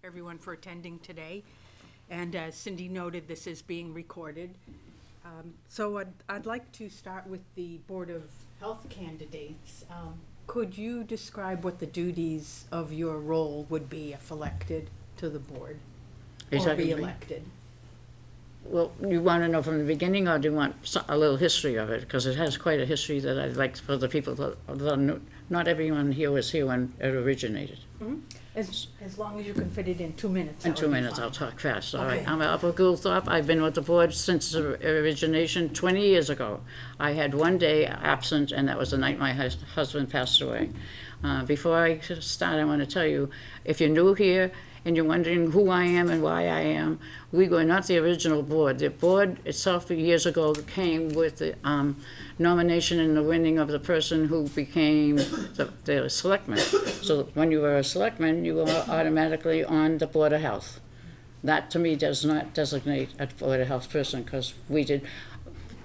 everyone for attending today. And as Cindy noted, this is being recorded. So I'd like to start with the Board of Health candidates. Could you describe what the duties of your role would be if elected to the board or re-elected? Well, you want to know from the beginning, or do you want a little history of it? Because it has quite a history that I'd like for the people that not everyone here was here when it originated. Mm-hmm. As long as you can fit it in 2 minutes. In 2 minutes, I'll talk fast. All Okay. right. I'm Alba Goulthorpe. I've been with the board since the origination 20 years ago. I had one day absent, and that was the night my husband passed away. Before I start, I want to tell you, if you're new here and you're wondering who I am and why I am, we were not the original board. The board itself years ago came with the nomination and the winning of the person who became the selectman. So when you were a selectman, you were automatically on the Board of Health. That to me does not designate a Board of Health person, because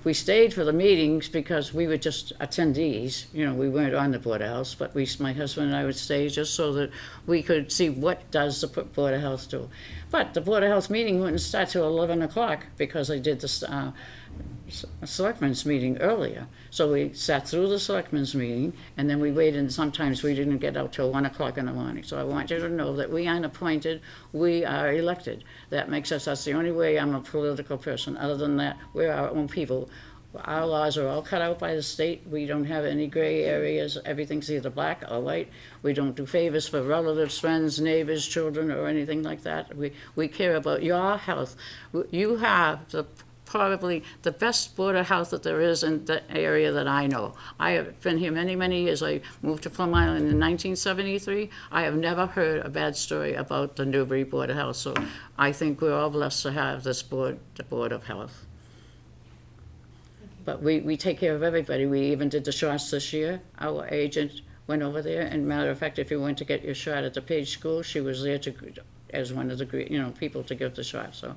we stayed for the meetings because we were just attendees. You know, we weren't on the Board of Health, but my husband and I would stay just so that we could see what does the Board of Health do. But the Board of Health meeting wouldn't start till 11 o'clock because they did the selectmen's meeting earlier. So we sat through the selectmen's meeting, and then we waited, and sometimes we didn't get out till 1 o'clock in the morning. So I want you to know that we aren't appointed, we are elected. That's the only way I'm a political person. Other than that, we're our own people. Our laws are all cut out by the state. We don't have any gray areas. Everything's either black or white. We don't do favors for relatives, friends, neighbors, children, or anything like that. We care about your health. You have probably the best Board of Health that there is in the area that I know. I have been here many, many years. I moved to Plum Island in 1973. I have never heard a bad story about the Newbury Board of Health. So I think we're all blessed to have this board, the Board of Health. But we take care of everybody. We even did the shots this year. Our agent went over there, and matter of fact, if you went to get your shot at the Page School, she was there as one of the people to give the shot. So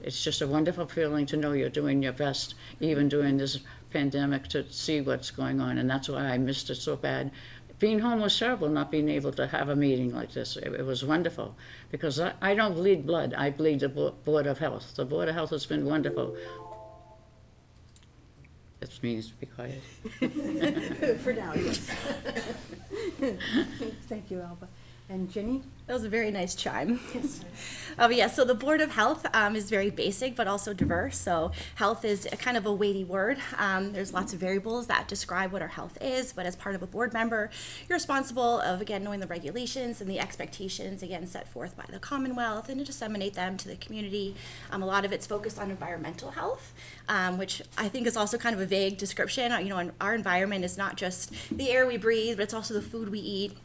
it's just a wonderful feeling to know you're doing your best, even during this pandemic, to see what's going on. And that's why I missed it so bad. Being home was terrible, not being able to have a meeting like this. It was wonderful, because I don't bleed blood. I bleed the Board of Health. The Board of Health has been wonderful. It means be quiet. For now, yes. Thank you, Alba. And Jenny? That was a very nice chime. Yes. So the Board of Health is very basic but also diverse. So health is a kind of a weighty word. There's lots of variables that describe what our health is, but as part of a board member, you're responsible of, again, knowing the regulations and the expectations, again, set forth by the Commonwealth, and to disseminate them to the community. A lot of it's focused on environmental health, which I think is also kind of a vague description. Our environment is not just the air we breathe, but it's also the food we eat.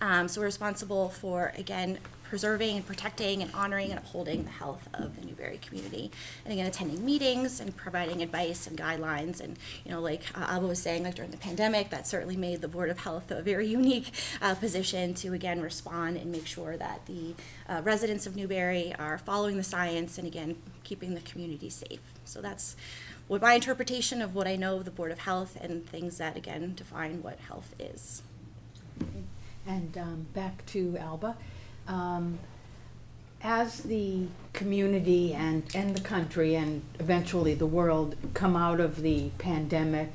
So we're responsible for, again, preserving and protecting and honoring and upholding the health of the Newbury community. And again, attending meetings and providing advice and guidelines. And, like Alba was saying, like during the pandemic, that certainly made the Board of Health a very unique position to, again, respond and make sure that the residents of Newbury are following the science and, again, keeping the community safe. So that's what my interpretation of what I know of the Board of Health and things that, again, define what health is. And back to Alba. As the community and the country and eventually the world come out of the pandemic,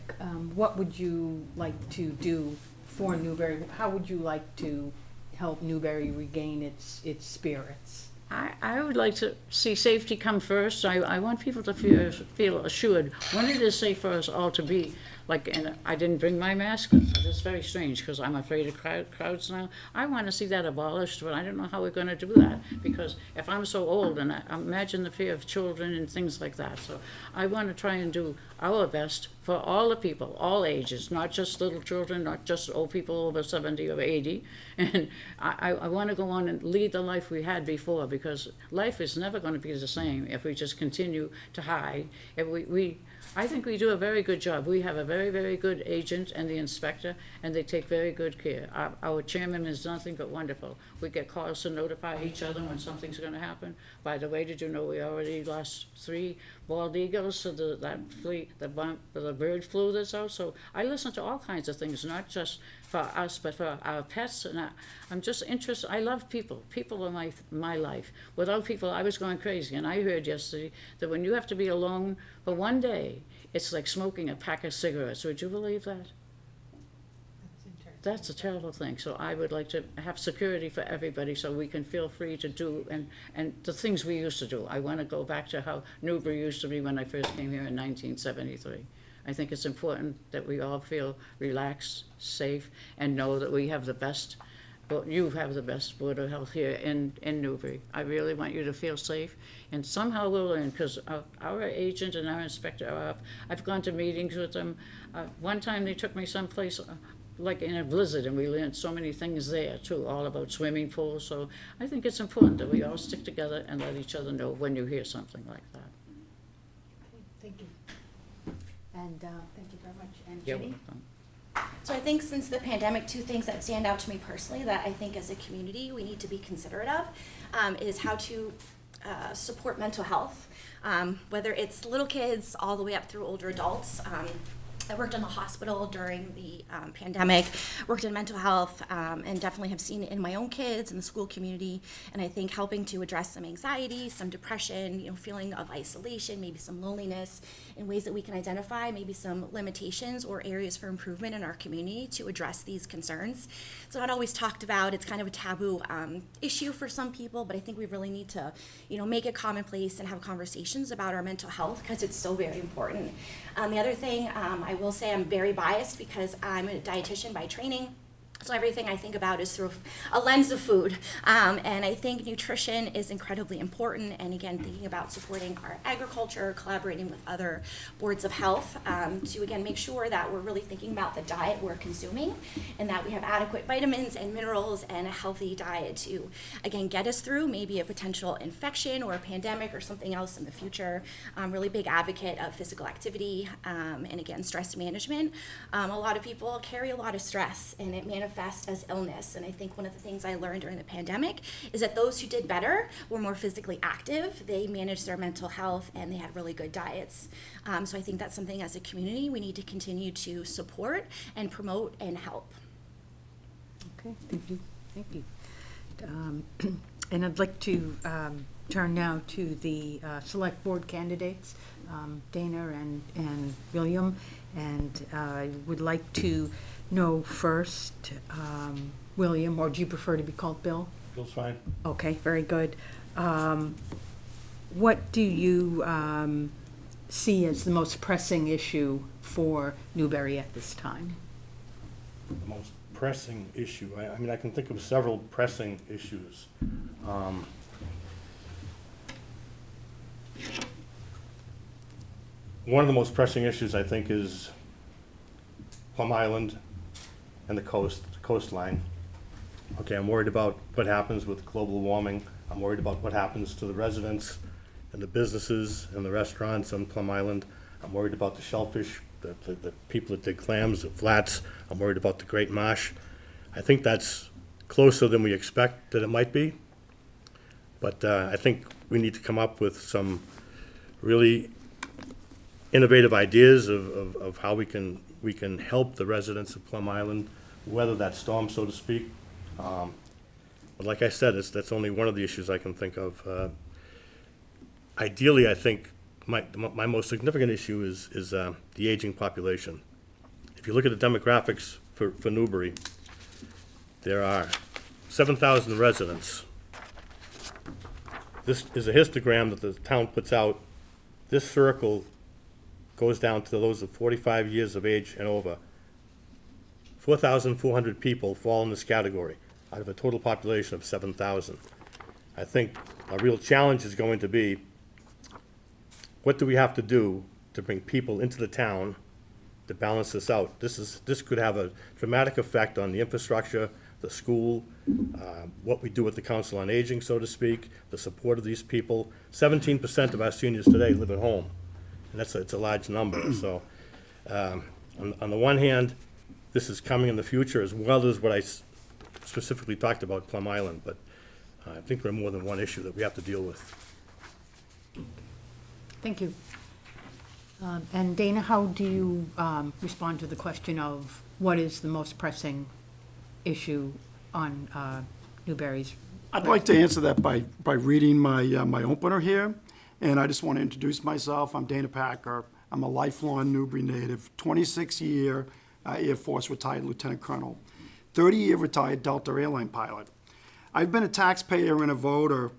what would you like to do for Newbury? How would you like to help Newbury regain its spirits? I would like to see safety come first. I want people to feel assured when it is safe for us all to be. And I didn't bring my mask. That's very strange, because I'm afraid of crowds now. I want to see that abolished, but I don't know how we're going to do that, because if I'm so old, and I imagine the fear of children and things like that. So I want to try and do our best for all the people, all ages, not just little children, not just old people over 70 or 80. And I want to go on and lead the life we had before, because life is never going to be the same if we just continue to hide. If I think we do a very good job. We have a very, very good agent and the inspector, and they take very good care. Our chairman is nothing but wonderful. We get calls to notify each other when something's going to happen. By the way, did you know we already lost 3 bald eagles, to the bird flu that's out. So I listen to all kinds of things, not just for us, but for our pets. And I'm just interested. I love people. People are my life. Without people, I was going crazy. And I heard yesterday that when you have to be alone for one day, it's like smoking a pack of cigarettes. Would you believe that? That's a terrible thing. So I would like to have security for everybody so we can feel free to do and the things we used to do. I want to go back to how Newbury used to be when I first came here in 1973. I think it's important that we all feel relaxed, safe, and know that we have the best, well, you have the best Board of Health here in Newbury. I really want you to feel safe, and somehow we'll learn, because our agent and our inspector are up. I've gone to meetings with them. One time they took me someplace like in a blizzard, and we learned so many things there too, all about swimming pools. So I think it's important that we all stick together and let each other know when you hear something like that. Okay, thank you. And thank you very much. And You're Jenny? welcome. So I think since the pandemic, two things that stand out to me personally that I think as a community we need to be considerate of is how to support mental health, whether it's little kids all the way up through older adults. I worked in the hospital during the pandemic, worked in mental health, and definitely have seen it in my own kids in the school community. And I think helping to address some anxiety, some depression, feeling of isolation, maybe some loneliness, in ways that we can identify maybe some limitations or areas for improvement in our community to address these concerns. It's not always talked about. It's kind of a taboo issue for some people, but I think we really need to, make it commonplace and have conversations about our mental health because it's so very important. The other thing, I will say I'm very biased because I'm a dietitian by training. So everything I think about is through a lens of food. And I think nutrition is incredibly important. And again, thinking about supporting our agriculture, collaborating with other boards of health to, again, make sure that we're really thinking about the diet we're consuming and that we have adequate vitamins and minerals and a healthy diet to, again, get us through maybe a potential infection or a pandemic or something else in the future. I'm really big advocate of physical activity and, again, stress management. A lot of people carry a lot of stress and it manifests as illness. And I think one of the things I learned during the pandemic is that those who did better were more physically active, they managed their mental health, and they had really good diets. So I think that's something as a community we need to continue to support and promote and help. Okay, thank you. Thank you. And I'd like to turn now to the select board candidates, Dana and William. And I would like to know first, William, or do you prefer to be called Bill? Bill's fine. Okay, very good. What do you see as the most pressing issue for Newbury at this time? The most pressing issue, I mean, I can think of several pressing issues. One of the most pressing issues, I think, is Plum Island and the coastline. Okay, I'm worried about what happens with global warming. I'm worried about what happens to the residents and the businesses and the restaurants on Plum Island. I'm worried about the shellfish, the people that dig clams, the flats. I'm worried about the Great Marsh. I think that's closer than we expect that it might be. But I think we need to come up with some really innovative ideas of how we can help the residents of Plum Island weather that storm, so to speak. But like I said, that's only one of the issues I can think of. Ideally, I think my most significant issue is the aging population. If you look at the demographics for Newbury, there are 7,000 residents. This is a histogram that the town puts out. This circle goes down to those of 45 years of age and over. 4,400 people fall in this category out of a total population of 7,000. I think a real challenge is going to be, what do we have to do to bring people into the town to balance this out? This could have a dramatic effect on the infrastructure, the school, what we do with the Council on Aging, so to speak, the support of these people. 17% of our seniors today live at home, and it's a large number. So on the one hand, this is coming in the future, as well as what I specifically talked about Plum Island, but I think there are more than one issue that we have to deal with. Thank you. And Dana, how do you respond to the question of what is the most pressing issue on Newbury's? I'd like to answer that by reading my opener here. And I just want to introduce myself. I'm Dana Packer. I'm a lifelong Newbury native, 26-year Air Force retired lieutenant colonel, 30-year retired Delta airline pilot. I've been a taxpayer and a voter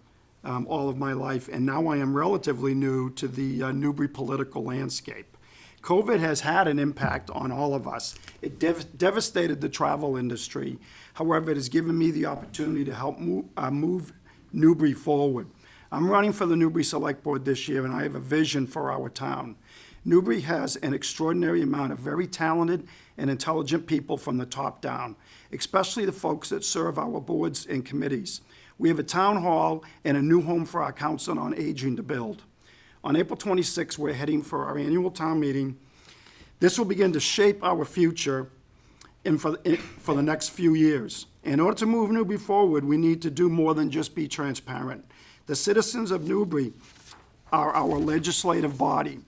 all of my life, and now I am relatively new to the Newbury political landscape. COVID has had an impact on all of us. It devastated the travel industry. However, it has given me the opportunity to help move Newbury forward. I'm running for the Newbury Select Board this year, and I have a vision for our town. Newbury has an extraordinary amount of very talented and intelligent people from the top down, especially the folks that serve our boards and committees. We have a town hall and a new home for our council on aging to build. On April 26th, we're heading for our annual town meeting. This will begin to shape our future for the next few years. In order to move Newbury forward, we need to do more than just be transparent. The citizens of Newbury are our legislative body.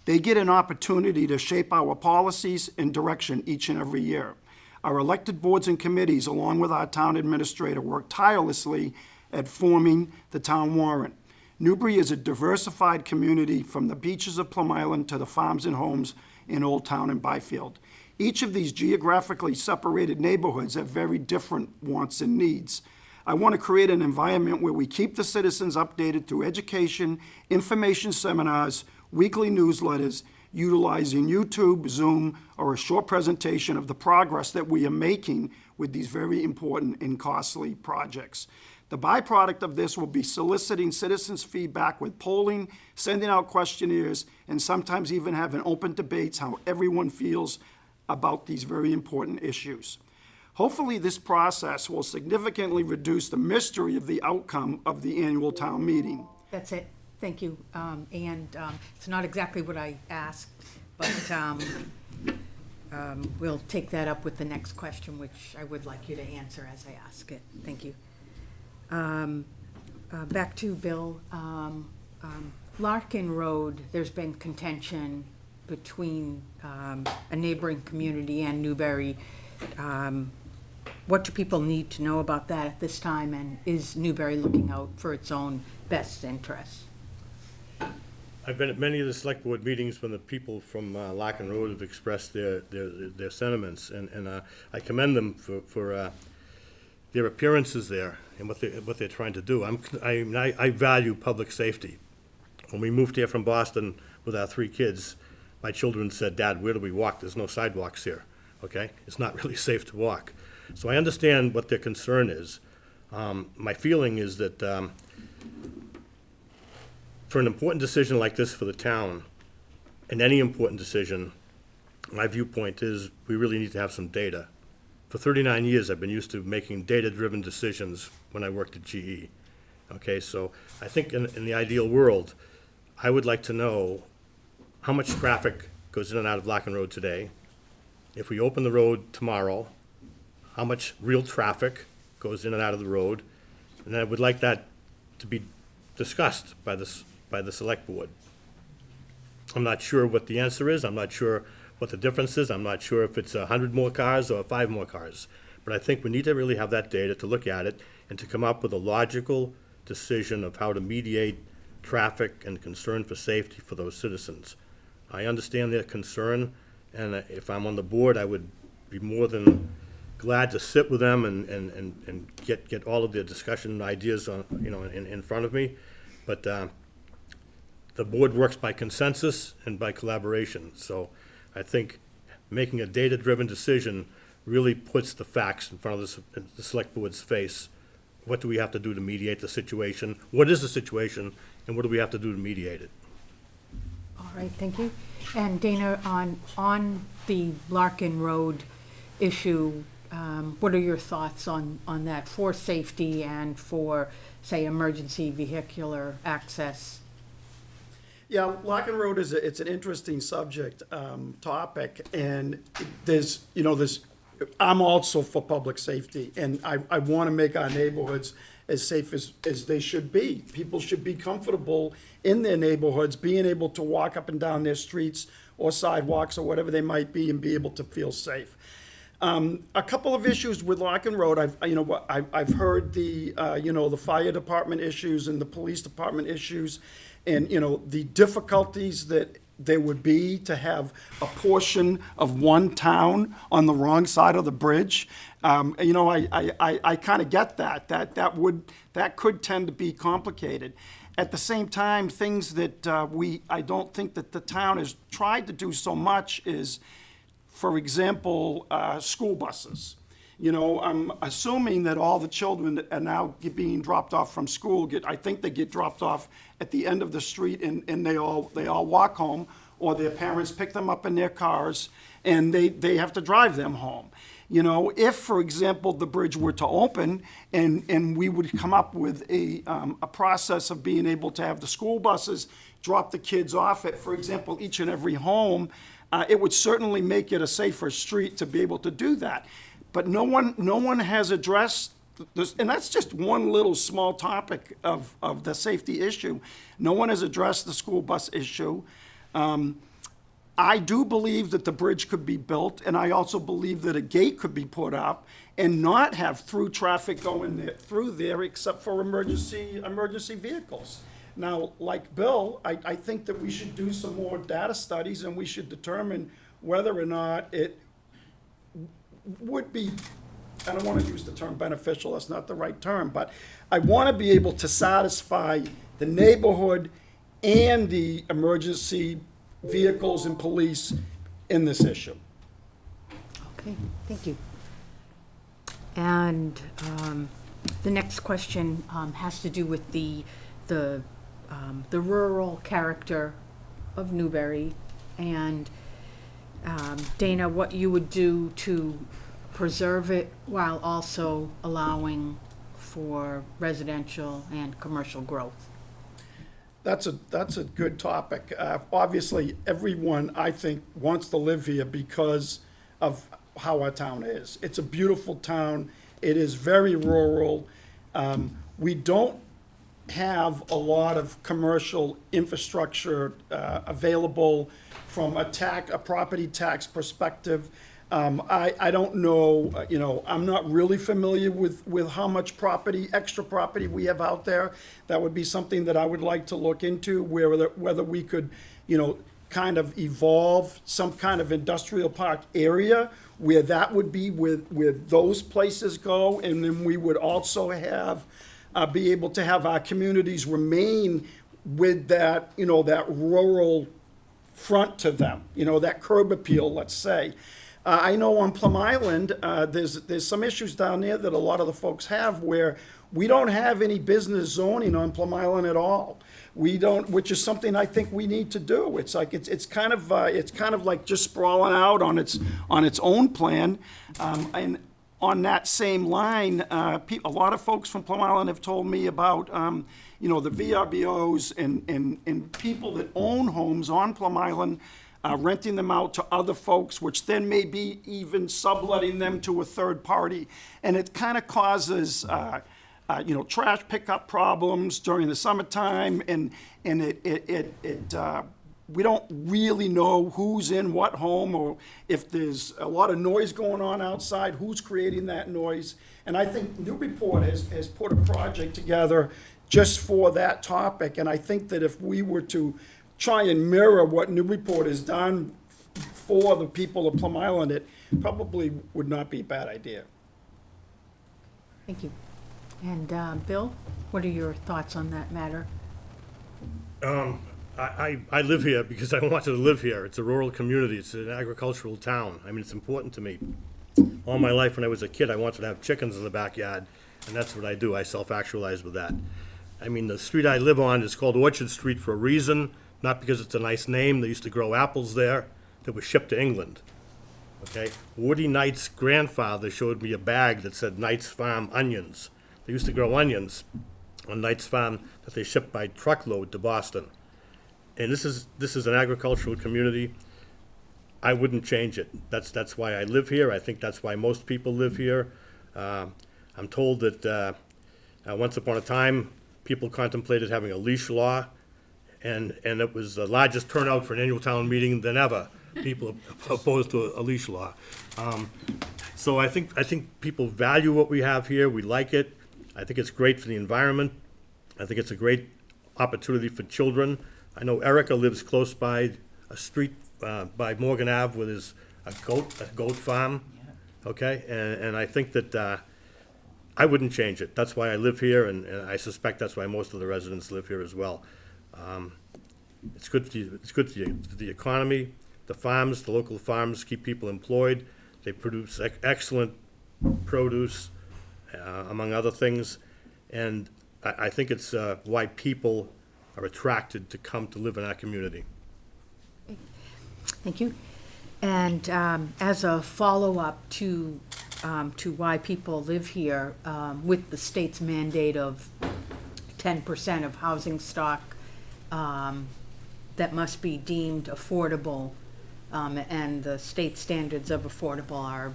They get an opportunity to shape our policies and direction each and every year. Our elected boards and committees, along with our town administrator, work tirelessly at forming the town warrant. Newbury is a diversified community from the beaches of Plum Island to the farms and homes in Old Town and Byfield. Each of these geographically separated neighborhoods have very different wants and needs. I want to create an environment where we keep the citizens updated through education, information seminars, weekly newsletters, utilizing YouTube, Zoom, or a short presentation of the progress that we are making with these very important and costly projects. The byproduct of this will be soliciting citizens' feedback with polling, sending out questionnaires, and sometimes even having open debates how everyone feels about these very important issues. Hopefully, this process will significantly reduce the mystery of the outcome of the annual town meeting. That's it. Thank you. It's not exactly what I asked, but we'll take that up with the next question, which I would like you to answer as I ask it. Thank you. Back to Bill. Larkin Road, there's been contention between a neighboring community and Newbury. What do people need to know about that at this time, and is Newbury looking out for its own best interests? I've been at many of the select board meetings when the people from Larkin Road have expressed their sentiments, and I commend them for their appearances there and what they're trying to do. I value public safety. When we moved here from Boston with our 3 kids, my children said, "Dad, where do we walk? There's no sidewalks here." Okay, it's not really safe to walk. So I understand what their concern is. My feeling is that for an important decision like this for the town, and any important decision, my viewpoint is we really need to have some data. For 39 years, I've been used to making data-driven decisions when I worked at GE. Okay, so I think in the ideal world, I would like to know how much traffic goes in and out of Larkin Road today. If we open the road tomorrow, how much real traffic goes in and out of the road, and I would like that to be discussed by the select board. I'm not sure what the answer is. I'm not sure what the difference is. I'm not sure if it's 100 more cars or 5 more cars. But I think we need to really have that data to look at it and to come up with a logical decision of how to mediate traffic and concern for safety for those citizens. I understand their concern, and if I'm on the board, I would be more than glad to sit with them and get all of their discussion and ideas on, in front of me. But the board works by consensus and by collaboration. So I think making a data-driven decision really puts the facts in front of the select board's face. What do we have to do to mediate the situation? What is the situation, and what do we have to do to mediate it? All right, thank you. And Dana, on the Larkin Road issue, what are your thoughts on that for safety and for, say, emergency vehicular access? Yeah, Larkin Road it's an interesting subject, topic, and I'm also for public safety, and I want to make our neighborhoods as they should be. People should be comfortable in their neighborhoods, being able to walk up and down their streets or sidewalks or whatever they might be and be able to feel safe. A couple of issues with Locken Road. I've heard the fire department issues and the police department issues, and the difficulties that there would be to have a portion of one town on the wrong side of the bridge. I kind of get that. That could tend to be complicated. At the same time, things that I don't think that the town has tried to do so much is, for example, school buses. I'm assuming that all the children that are now being dropped off from school I think they get dropped off at the end of the street and they all walk home, or their parents pick them up in their cars and they have to drive them home. If, for example, the bridge were to open and we would come up with a process of being able to have the school buses drop the kids off at, for example, each and every home, it would certainly make it a safer street to be able to do that. But no one has addressed this, and that's just one little small topic of the safety issue. No one has addressed the school bus issue. I do believe that the bridge could be built, and I also believe that a gate could be put up and not have through traffic going through there except for emergency vehicles. Now, like Bill, I think that we should do some more data studies and we should determine whether or not it would be, I don't want to use the term beneficial, that's not the right term, but I want to be able to satisfy the neighborhood and the emergency vehicles and police in this issue. Okay, thank you. And the next question has to do with the rural character of Newbury, and Dana, what you would do to preserve it while also allowing for residential and commercial growth. That's a good topic. Obviously, everyone, I think, wants to live here because of how our town is. It's a beautiful town. It is very rural. We don't have a lot of commercial infrastructure available from a property tax perspective. I don't know, I'm not really familiar with how much extra property we have out there. That would be something that I would like to look into, whether we could, kind of evolve some kind of industrial park area where that would be where those places go, and then we would also be able to have our communities remain with that, that rural front to them, that curb appeal, let's say. I know on Plum Island, there's some issues down there that a lot of the folks have where we don't have any business zoning on Plum Island at all. We don't, which is something I think we need to do. It's like it's kind of like just sprawling out on its own plan. And on that same line, a lot of folks from Plum Island have told me about the VRBOs and people that own homes on Plum Island. Renting them out to other folks, which then may be even subletting them to a third party. And it kind of causes, trash pickup problems during the summertime, and we don't really know who's in what home, or if there's a lot of noise going on outside, who's creating that noise. And I think Newburyport has put a project together just for that topic, and I think that if we were to try and mirror what Newburyport has done for the people of Plum Island, it probably would not be a bad idea. Thank you. And Bill, what are your thoughts on that matter? I live here because I wanted to live here. It's a rural community. It's an agricultural town. I mean, it's important to me. All my life when I was a kid, I wanted to have chickens in the backyard, and that's what I do. I self-actualize with that. I mean, the street I live on is called Orchard Street for a reason. Not because it's a nice name. They used to grow apples there that were shipped to England. Okay? Woody Knight's grandfather showed me a bag that said Knight's Farm onions. They used to grow onions on Knight's Farm that they shipped by truckload to Boston. And this is an agricultural community. I wouldn't change it. That's why I live here. I think that's why most people live here. I'm told that Once upon a time, people contemplated having a leash law, and it was the largest turnout for an annual town meeting than ever. People opposed to a leash law. So I think people value what we have here. We like it. I think it's great for the environment. I think it's a great opportunity for children. I know Erica lives close by a street by Morgan Ave with a goat farm. Okay, and I think that I wouldn't change it. That's why I live here, and I suspect that's why most of the residents live here as well. It's good for the economy. The farms, the local farms keep people employed. They produce excellent produce, among other things. And I think it's why people are attracted to come to live in our community. Thank you. And as a follow-up to why people live here, with the state's mandate of 10% of housing stock that must be deemed affordable, and the state standards of affordable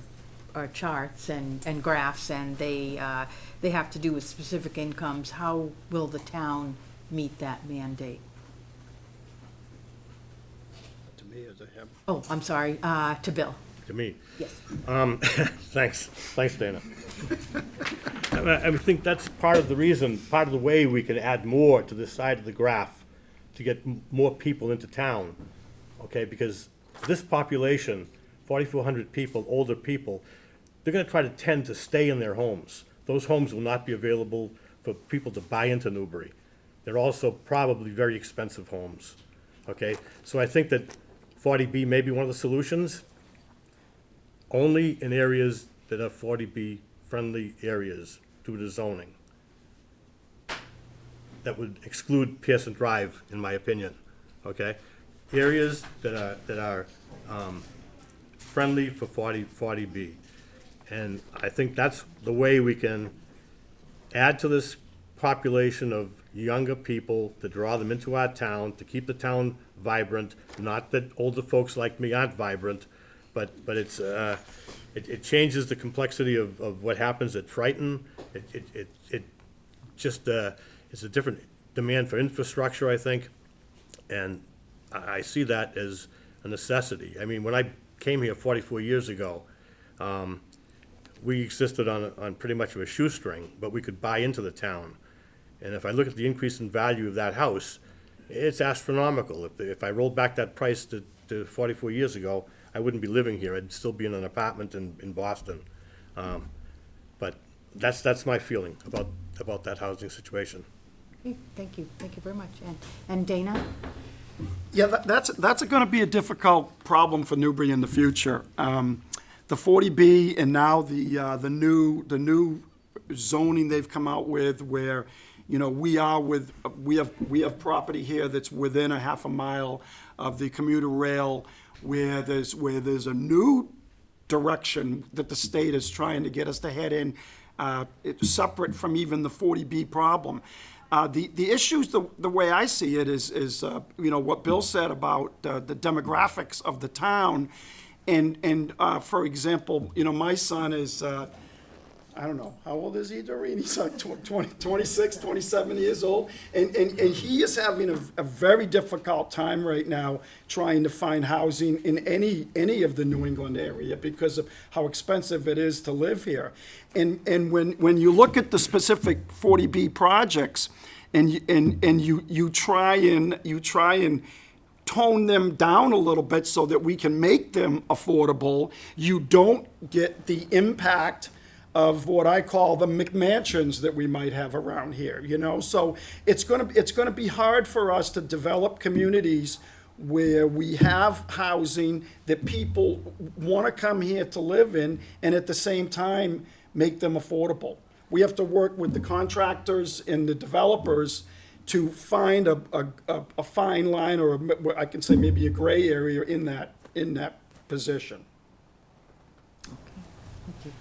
are charts and graphs, and they have to do with specific incomes. How will the town meet that mandate? To me, as a him. Oh, I'm sorry, to Bill. To me. Yes. Thanks, Dana. I think that's part of the reason, part of the way we can add more to this side of the graph to get more people into town, okay? Because this population, 4,400 people, older people, they're gonna try to tend to stay in their homes. Those homes will not be available for people to buy into Newbury. They're also probably very expensive homes, okay? So I think that 40B may be one of the solutions, only in areas that are 40B friendly areas due to zoning. That would exclude Pearson Drive, in my opinion, okay? Areas that are friendly for 40B. And I think that's the way we can add to this population of younger people, to draw them into our town, to keep the town vibrant. Not that older folks like me aren't vibrant, but it's it changes the complexity of what happens at Triton. It just it's a different demand for infrastructure, I think, and I see that as a necessity. I mean, when I came here 44 years ago, we existed on pretty much of a shoestring, but we could buy into the town. And if I look at the increase in value of that house, it's astronomical. If I rolled back that price to 44 years ago, I wouldn't be living here. I'd still be in an apartment in Boston. But that's my feeling about that housing situation. Okay, thank you very much. And Dana? Yeah, that's going to be a difficult problem for Newbury in the future. The 40B and now the new zoning they've come out with, where we have property here that's within a half a mile of the commuter rail, where there's a new direction that the state is trying to get us to head in, it's separate from even the 40B problem. The issues, the way I see it is what Bill said about the demographics of the town, and for example, my son is, I don't know, how old is he, Doreen? He's like 26, 27 years old, and he is having a very difficult time right now trying to find housing in any of the New England area because of how expensive it is to live here. And when you look at the specific 40B projects, and you try and tone them down a little bit so that we can make them affordable, you don't get the impact of what I call the McMansions that we might have around here, So it's gonna be hard for us to develop communities where we have housing that people want to come here to live in, and at the same time make them affordable. We have to work with the contractors and the developers to find a fine line, or I can say maybe a gray area in that position. Thank you.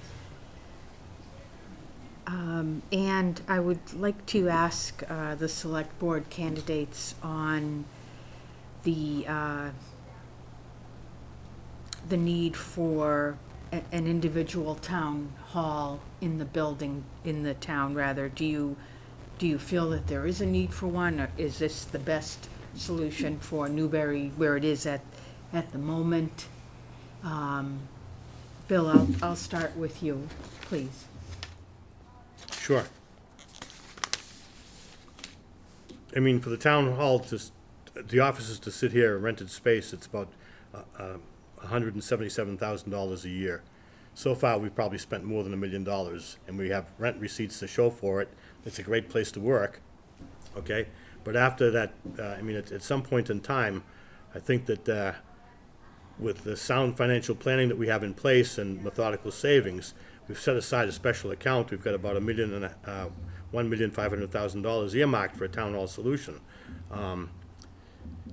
And I would like to ask the select board candidates on the need for an individual town hall in the building, in the town rather, do you feel that there is a need for one, or is this the best solution for Newbury where it is at the moment? Bill, I'll start with you, please. Sure. I mean, for the town hall, the offices to sit here, rented space, it's about $177,000 a year. So far, we've probably spent more than $1 million, and we have rent receipts to show for it. It's a great place to work, okay? But after that, I mean, at some point in time, I think that with the sound financial planning that we have in place and methodical savings, we've set aside a special account. We've got about $1,500,000 earmarked for a town hall solution.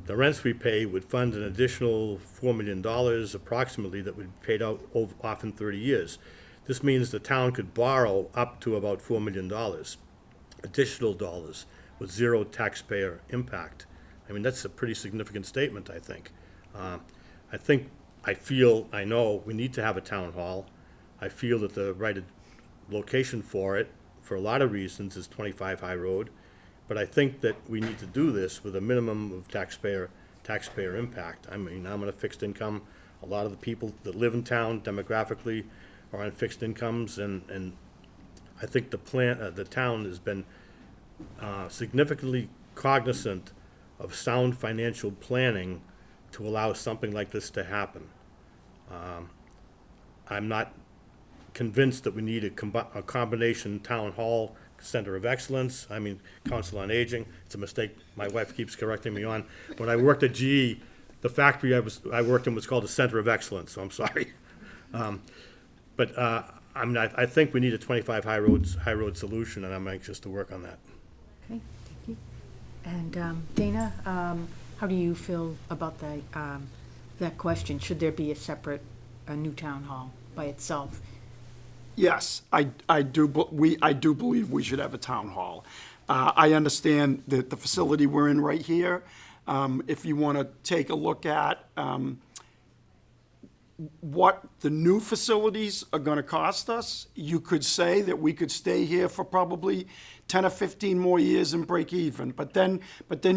The rents we pay would fund an additional $4 million approximately that would be paid out off in 30 years. This means the town could borrow up to about $4 million, additional dollars, with zero taxpayer impact. I mean, that's a pretty significant statement, I think. I know we need to have a town hall. I feel that the right location for it, for a lot of reasons, is 25 High Road. But I think that we need to do this with a minimum of taxpayer impact. I mean, I'm on a fixed income. A lot of the people that live in town demographically are on fixed incomes, and I think the town has been significantly cognizant of sound financial planning to allow something like this to happen. I'm not convinced that we need a combination town hall center of excellence. I mean, Council on Aging. It's a mistake my wife keeps correcting me on. When I worked at GE, the factory I worked in was called a center of excellence, so I'm sorry. I mean, I think we need a 25 high road solution, and I'm anxious to work on that. Okay, thank you. And Dana, how do you feel about that question? Should there be a new town hall by itself? Yes, I do believe we should have a town hall. I understand that the facility we're in right here, if you want to take a look at what the new facilities are going to cost us, you could say that we could stay here for probably 10 or 15 more years and break even. But then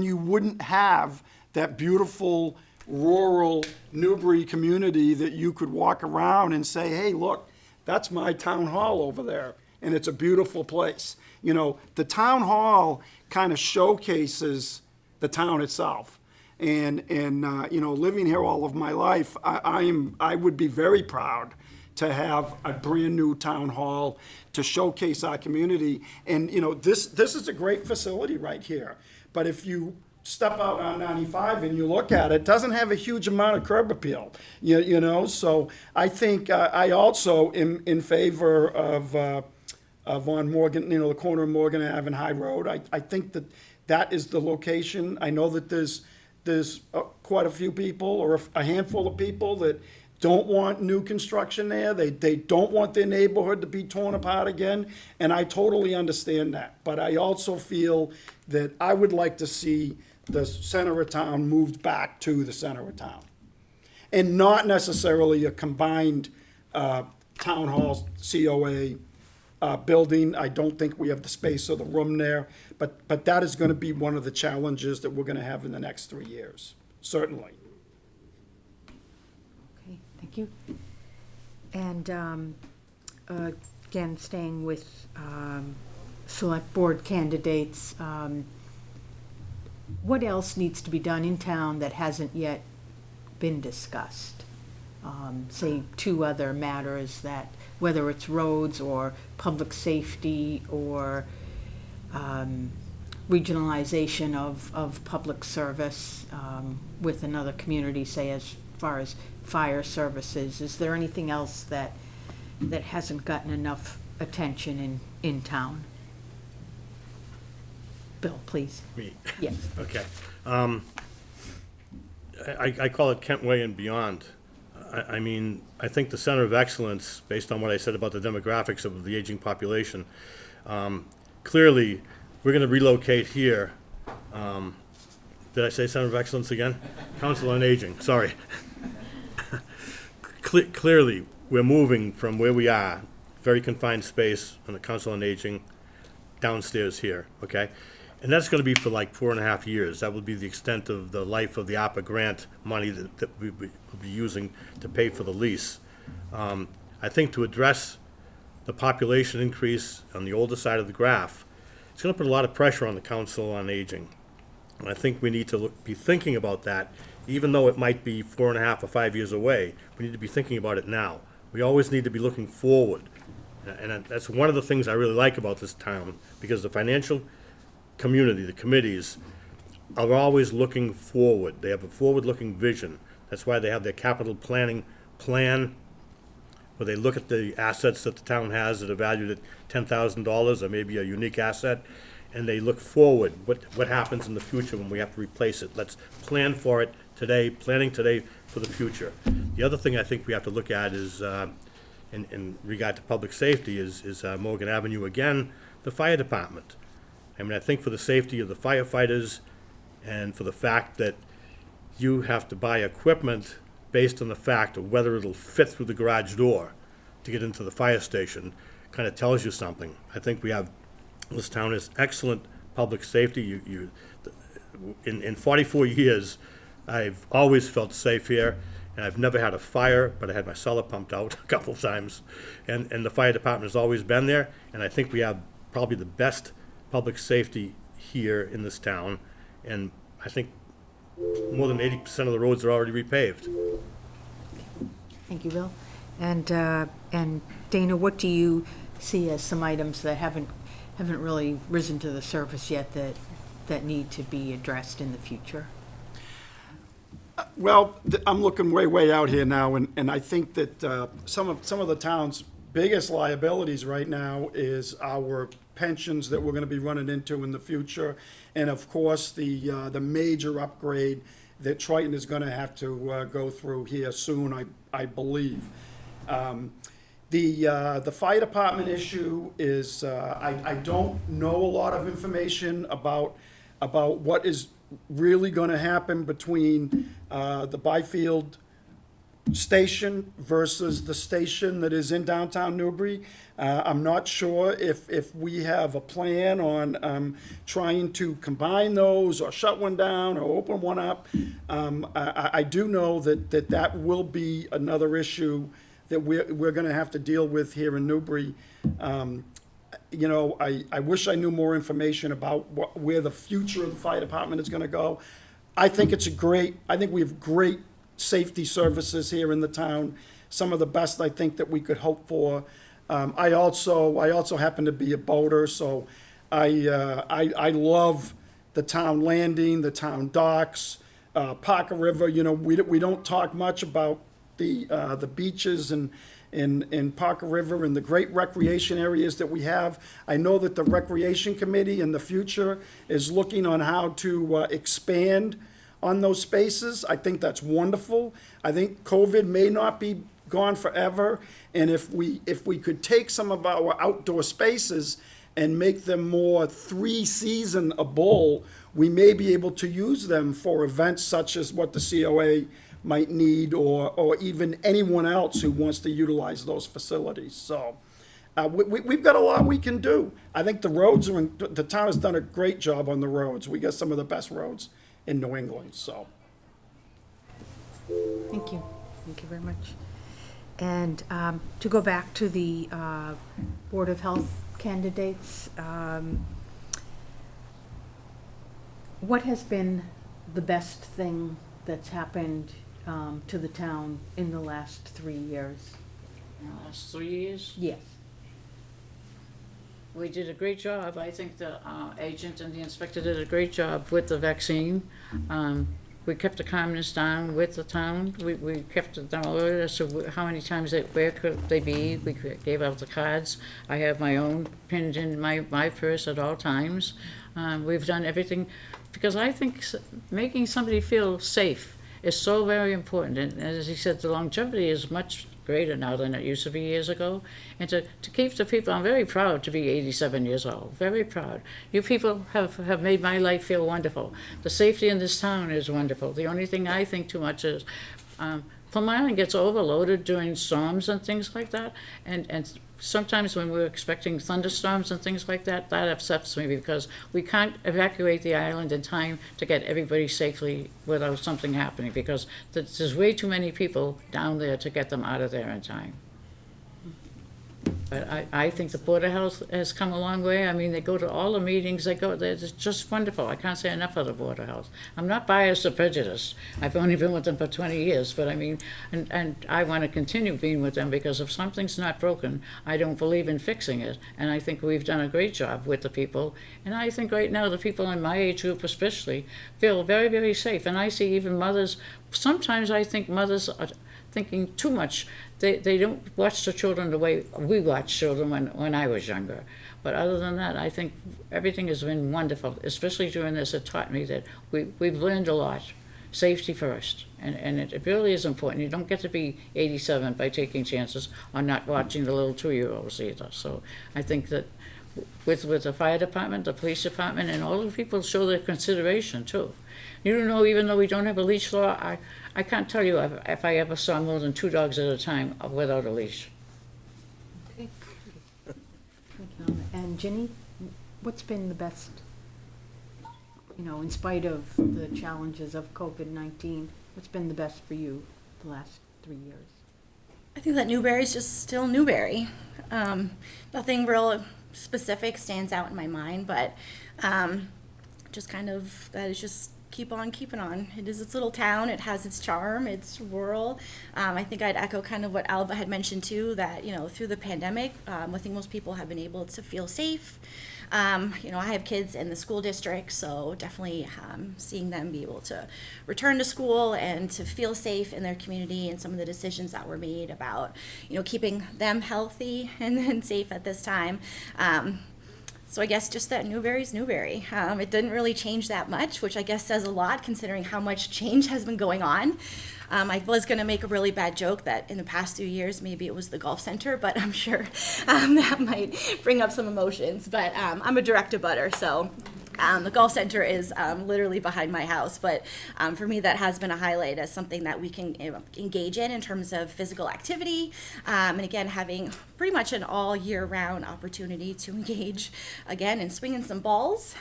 you wouldn't have that beautiful rural Newbury community that you could walk around and say, hey, look, that's my town hall over there, and it's a beautiful place. You know, the town hall kind of showcases the town itself. And you know, living here all of my life, I would be very proud to have a brand-new town hall to showcase our community. And, you know, this is a great facility right here. But if you step out on 95 and you look at it, it doesn't have a huge amount of curb appeal, you know. So I think I also am in favor of on Morgan, you know, the corner of Morgan Ave and High Road. I think that is the location. I know that there's quite a few people, or a handful of people, that don't want new construction there. They don't want their neighborhood to be torn apart again, and I totally understand that. But I also feel that I would like to see the center of town moved back to the center of town, and not necessarily a combined town hall COA building. I don't think we have the space or the room there, but that is going to be one of the challenges that we're going to have in the next 3 years, certainly. Okay, thank you. And again, staying with select board candidates, what else needs to be done in town that hasn't yet been discussed? Say 2 other matters, that whether it's roads or public safety or regionalization of public service with another community, say as far as fire services. Is there anything else that hasn't gotten enough attention in town? Bill, please. Me? Yes. Okay. I call it Kent Way and beyond. I mean, I think the center of excellence, based on what I said about the demographics of the aging population, clearly, we're going to relocate here. Did I say center of excellence again? Council on Aging, sorry. Clearly, we're moving from where we are, very confined space on the Council on Aging, downstairs here, okay? And that's gonna be for like 4.5 years. That will be the extent of the life of the ARPA grant money that we will be using to pay for the lease. I think to address the population increase on the older side of the graph, it's gonna put a lot of pressure on the Council on Aging. And I think we need to be thinking about that, even though it might be 4.5 or 5 years away. We need to be thinking about it now. We always need to be looking forward. And that's one of the things I really like about this town, because the financial community, the committees, are always looking forward. They have a forward-looking vision. That's why they have their capital planning plan, where they look at the assets that the town has that are valued at $10,000 or maybe a unique asset, and they look forward, what happens in the future when we have to replace it. Let's plan for it today, planning today for the future. The other thing I think we have to look at is, in regard to public safety, is Morgan Avenue again, the fire department. I mean, I think for the safety of the firefighters and for the fact that you have to buy equipment based on the fact of whether it'll fit through the garage door to get into the fire station, kind of tells you something. I think this town has excellent public safety. In 44 years, I've always felt safe here, and I've never had a fire, but I had my cellar pumped out a couple of times. And the fire department has always been there, and I think we have probably the best public safety here in this town. And I think more than 80% of the roads are already repaved. Thank you, Bill. And Dana, what do you see as some items that haven't really risen to the surface yet that need to be addressed in the future? Well, I'm looking way out here now, and I think that some of the town's biggest liabilities right now is our pensions that we're going to be running into in the future, and of course the major upgrade that Triton is going to have to go through here soon, I believe. The fire department issue is I don't know a lot of information about what is really going to happen between the Byfield station versus the station that is in downtown Newbury. I'm not sure if we have a plan on trying to combine those or shut one down or open one up. I do know that will be another issue that we're going to have to deal with here in Newbury. You know, I wish I knew more information about where the future of the fire department is going to go. I think we have great safety services here in the town, some of the best I think that we could hope for. I also happen to be a boater, so I love the town landing, the town docks, Parker River. You know, we don't talk much about the beaches in Parker River and the great recreation areas that we have. I know that the Recreation Committee in the future is looking on how to expand on those spaces. I think that's wonderful. I think COVID may not be gone forever, and if we could take some of our outdoor spaces and make them more 3-seasonable, we may be able to use them for events such as what the COA might need, or even anyone else who wants to utilize those facilities. So we've got a lot we can do. I think the town has done a great job on the roads. We got some of the best roads in New England, so. Thank you very much. And to go back to the Board of Health candidates, what has been the best thing that's happened to the town in the last 3 years? In the last 3 years? Yes. We did a great job. I think the agent and the inspector did a great job with the vaccine. We kept the calmness down with the town. We kept it down as to how many times, where could they be. We gave out the cards. I have my own pinned in my purse at all times. We've done everything, because I think making somebody feel safe is so very important. And as he said, the longevity is much greater now than it used to be years ago. And to keep the people, I'm very proud to be 87 years old, very proud. You people have made my life feel wonderful. The safety in this town is wonderful. The only thing I think too much is Plum Island gets overloaded during storms and things like that, and sometimes when we're expecting thunderstorms and things like that, that upsets me because we can't evacuate the island in time to get everybody safely without something happening, because there's way too many people down there to get them out of there in time. But I think the Board of Health has come a long way. I mean, they go to all the meetings, it's just wonderful. I can't say enough of the Board of Health. I'm not biased or prejudiced. I've only been with them for 20 years, but I mean, and I want to continue being with them because if something's not broken, I don't believe in fixing it. And I think we've done a great job with the people. And I think right now the people in my age group especially feel very, very safe. And I see even mothers, sometimes I think mothers are thinking too much. They don't watch the children the way we watched children when I was younger. But other than that, I think everything has been wonderful, especially during this. It taught me that we've learned a lot. Safety first, and it really is important. You don't get to be 87 by taking chances on not watching the little 2-year-olds either. So I think that with the fire department, the police department, and all the people show their consideration too. You don't know, even though we don't have a leash law, I can't tell you if I ever saw more than 2 dogs at a time without a leash. Okay. And Ginny, what's been the best, in spite of the challenges of COVID-19, what's been the best for you the last 3 years? I think that Newbury's just still Newbury. Nothing real specific stands out in my mind, but just kind of that is just keep on keeping on. It is its little town. It has its charm. It's rural. I think I'd echo kind of what Alva had mentioned too, that, through the pandemic, I think most people have been able to feel safe. I have kids in the school district, so definitely seeing them be able to return to school and to feel safe in their community, and some of the decisions that were made about, keeping them healthy and safe at this time. So I guess just that Newbury's Newbury. It didn't really change that much, which I guess says a lot considering how much change has been going on. I was going to make a really bad joke that in the past 2 years, maybe it was the golf center, but I'm sure that might bring up some emotions. But I'm a direct abutter, so the golf center is literally behind my house. But for me, that has been a highlight as something that we can engage in terms of physical activity. And again, having pretty much an all year round opportunity to engage again and swinging some balls.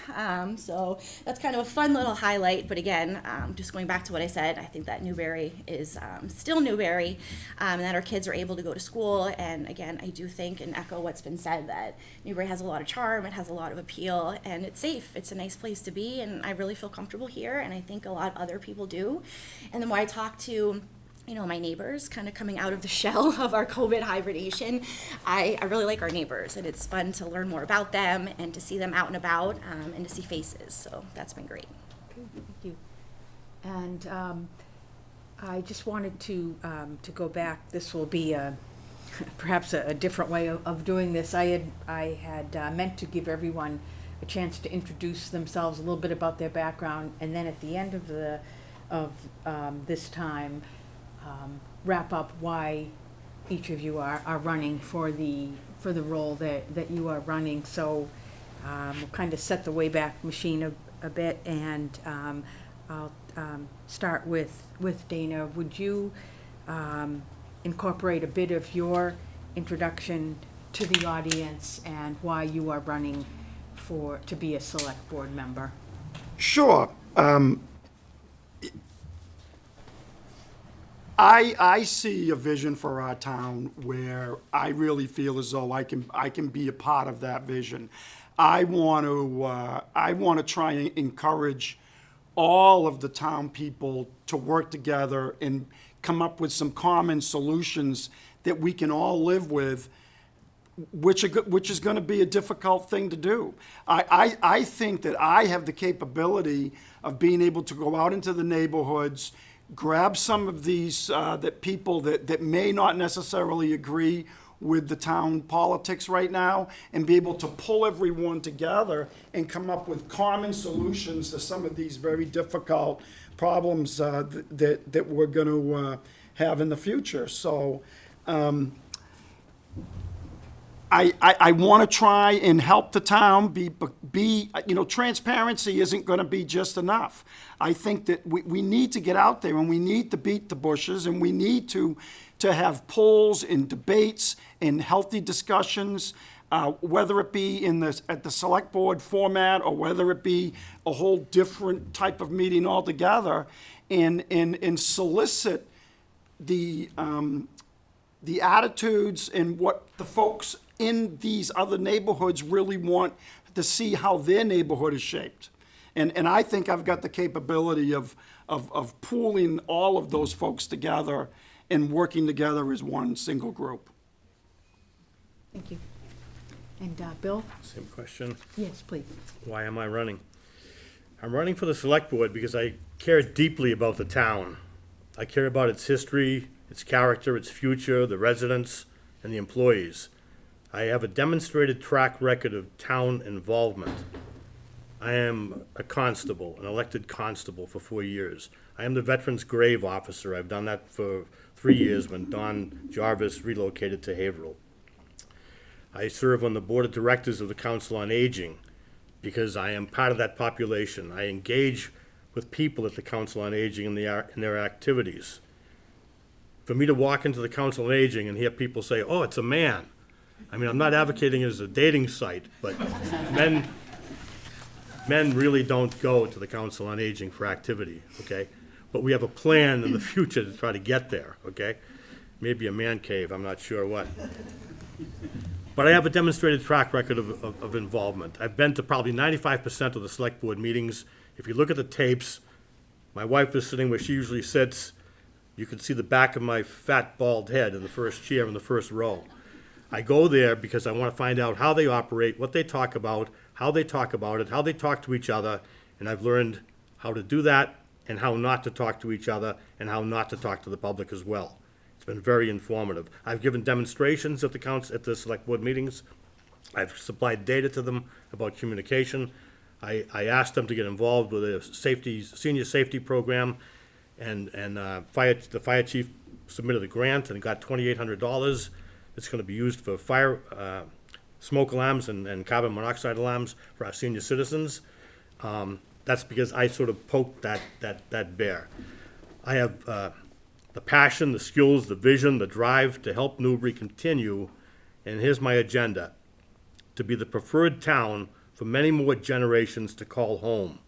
So that's kind of a fun little highlight. But again, just going back to what I said, I think that Newbury is still Newbury, and that our kids are able to go to school. And again, I do think and echo what's been said, that Newbury has a lot of charm, it has a lot of appeal, and it's safe. It's a nice place to be, and I really feel comfortable here, and I think a lot of other people do. And the more I talk to my neighbors, kind of coming out of the shell of our COVID hibernation, I really like our neighbors, and it's fun to learn more about them and to see them out and about, and to see faces. So that's been great. Okay, thank you. And I just wanted to go back. This will be perhaps a different way of doing this. I had meant to give everyone a chance to introduce themselves, a little bit about their background, and then at the end of this time, wrap up why each of you are running for the role that you are running. So we'll kind of set the Wayback Machine a bit, and I'll start with Dana. Would you incorporate a bit of your introduction to the audience and why you are running to be a select board member? Sure. I see a vision for our town where I really feel as though I can be a part of that vision. I want to try and encourage all of the town people to work together and come up with some common solutions that we can all live with, which is going to be a difficult thing to do. I think that I have the capability of being able to go out into the neighborhoods, grab some of these that people that may not necessarily agree with the town politics right now, and be able to pull everyone together and come up with common solutions to some of these very difficult problems that we're going to have in the future. So I want to try and help the town transparency isn't going to be just enough. I think that we need to get out there and we need to beat the bushes and we need to have polls and debates and healthy discussions, whether it be at the select board format or whether it be a whole different type of meeting altogether, and solicit the attitudes and what the folks in these other neighborhoods really want to see how their neighborhood is shaped. And I think I've got the capability of pooling all of those folks together and working together as one single group. Thank you. And Bill? Same question. Yes, please. Why am I running? I'm running for the select board because I care deeply about the town. I care about its history, its character, its future, the residents, and the employees. I have a demonstrated track record of town involvement. I am a constable, an elected constable for 4 years. I am the Veterans Grave Officer. I've done that for 3 years when Don Jarvis relocated to Haverhill. I serve on the board of directors of the Council on Aging because I am part of that population. I engage with people at the Council on Aging in their activities. For me to walk into the Council on Aging and hear people say, oh, it's a man. I mean, I'm not advocating it as a dating site, but men really don't go to the Council on Aging for activity, okay? But we have a plan in the future to try to get there, okay? Maybe a man cave, I'm not sure what. But I have a demonstrated track record of involvement. I've been to probably 95% of the select board meetings. If you look at the tapes, my wife is sitting where she usually sits. You can see the back of my fat, bald head in the first chair in the first row. I go there because I want to find out how they operate, what they talk about, how they talk about it, how they talk to each other, and I've learned how to do that and how not to talk to each other and how not to talk to the public as well. It's been very informative. I've given demonstrations at the select board meetings. I've supplied data to them about communication. I asked them to get involved with a senior safety program, and the fire chief submitted a grant and got $2,800. It's going to be used for fire, smoke alarms and carbon monoxide alarms for our senior citizens. That's because I sort of poked that bear. I have the passion, the skills, the vision, the drive to help Newbury continue, and here's my agenda: to be the preferred town for many more generations to call home.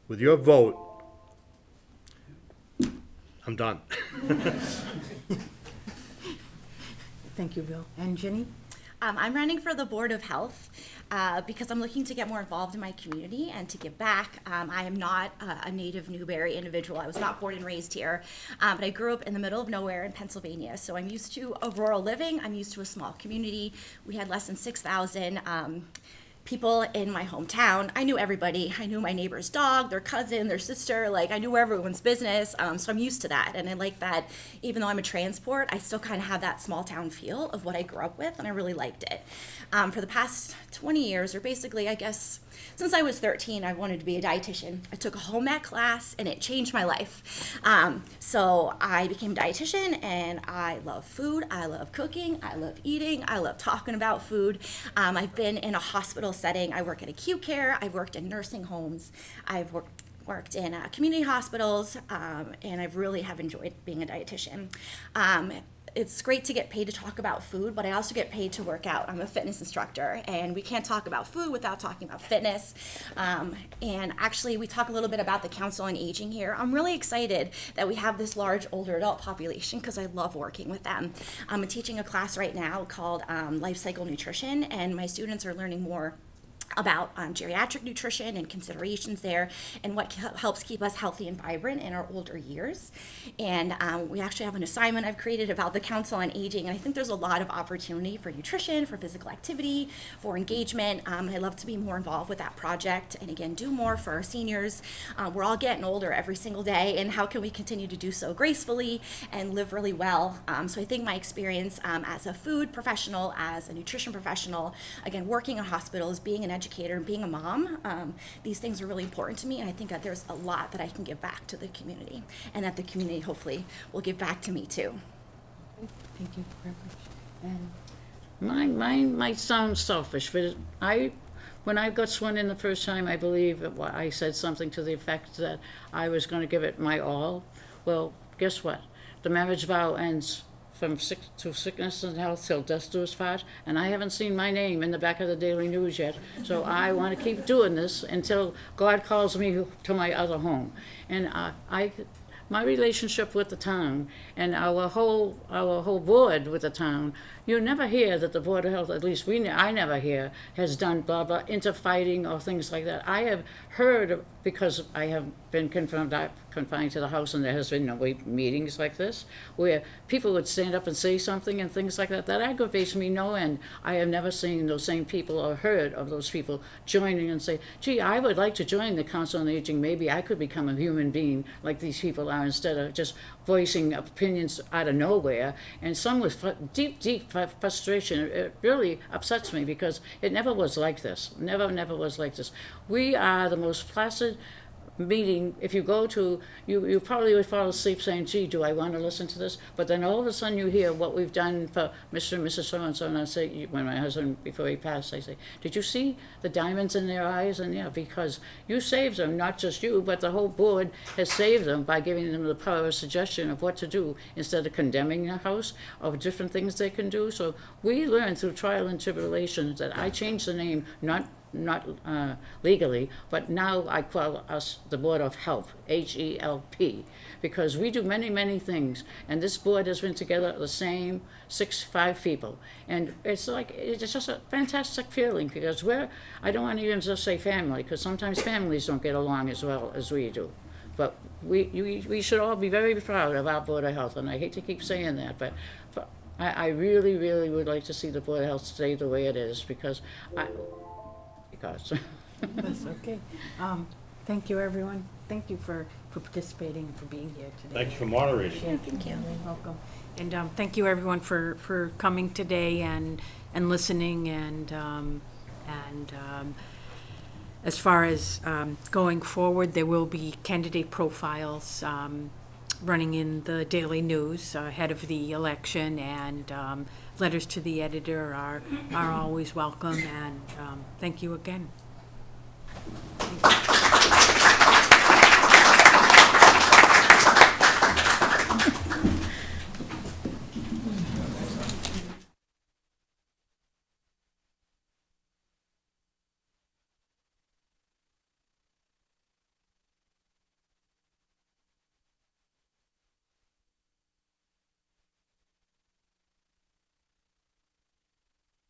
With your vote, I'm done. Thank you, Bill. And Jenny? I'm running for the Board of Health because I'm looking to get more involved in my community and to give back. I am not a native Newbury individual. I was not born and raised here, but I grew up in the middle of nowhere in Pennsylvania. So I'm used to a rural living. I'm used to a small community. We had less than 6,000 people in my hometown. I knew everybody. I knew my neighbor's dog, their cousin, their sister. Like, I knew everyone's business. So I'm used to that. And I like that even though I'm a transport, I still kind of have that small town feel of what I grew up with, and I really liked it. For the past 20 years, or basically, I guess, since I was 13, I wanted to be a dietitian. I took a home ec class, and it changed my life. So I became a dietitian, and I love food. I love cooking. I love eating. I love talking about food. I've been in a hospital setting. I work in acute care. I've worked in nursing homes. I've worked in community hospitals, and I really have enjoyed being a dietitian. It's great to get paid to talk about food, but I also get paid to work out. I'm a fitness instructor, and we can't talk about food without talking about fitness. And actually, we talk a little bit about the Council on Aging here. I'm really excited that we have this large older adult population because I love working with them. I'm teaching a class right now called Life Cycle Nutrition, and my students are learning more about geriatric nutrition and considerations there and what helps keep us healthy and vibrant in our older years. And we actually have an assignment I've created about the Council on Aging, and I think there's a lot of opportunity for nutrition, for physical activity, for engagement. I'd love to be more involved with that project and again do more for our seniors. We're all getting older every single day, and how can we continue to do so gracefully and live really well? So I think my experience as a food professional, as a nutrition professional, again working in hospitals, being an educator and being a mom, these things are really important to me, and I think that there's a lot that I can give back to the community, and that the community hopefully will give back to me too. Thank you very much. And Mine might sound selfish, but when I got sworn in the first time, I believe I said something to the effect that I was going to give it my all. Well, guess what? The marriage vow ends from sickness and health till death do us part, and I haven't seen my name in the back of the Daily News yet. So I want to keep doing this until God calls me to my other home. And my relationship with the town and our whole board with the town, you never hear that the Board of Health, at least I never hear, has done blah blah interfighting or things like that. I have heard, because I have been confined to the house, and there has been no meetings like this where people would stand up and say something and things like that. That aggravates me no end. I have never seen those same people or heard of those people joining and say, gee, I would like to join the Council on Aging. Maybe I could become a human being like these people are, instead of just voicing opinions out of nowhere. And some with deep frustration. It really upsets me because it never was like this. Never was like this. We are the most placid meeting. If you go to, you probably would fall asleep saying, gee, do I want to listen to this? But then all of a sudden you hear what we've done for Mr. and Mrs. So-and-so, and I say, when my husband, before he passed, I say, did you see the diamonds in their eyes? And yeah, because you saved them, not just you, but the whole board has saved them by giving them the power of suggestion of what to do instead of condemning the house of different things they can do. So we learned through trial and tribulation that I changed the name, not legally, but now I call us the Board of Health, HELP, because we do many things, and this board has been together the same 5 people, and it's just a fantastic feeling, because I don't want to even just say family, because sometimes families don't get along as well as we do, but we should all be very proud of our Board of Health, and I hate to keep saying that, but I really would like to see the Board of Health stay the way it is, because That's okay. Thank you, everyone. Thank you for participating and for being here today. Thank you for moderating. Yeah, thank you. You're welcome. And thank you, everyone, for coming today and listening. And as far as going forward, there will be candidate profiles running in the Daily News ahead of the election, and letters to the editor are always welcome, and thank you again. Thank you.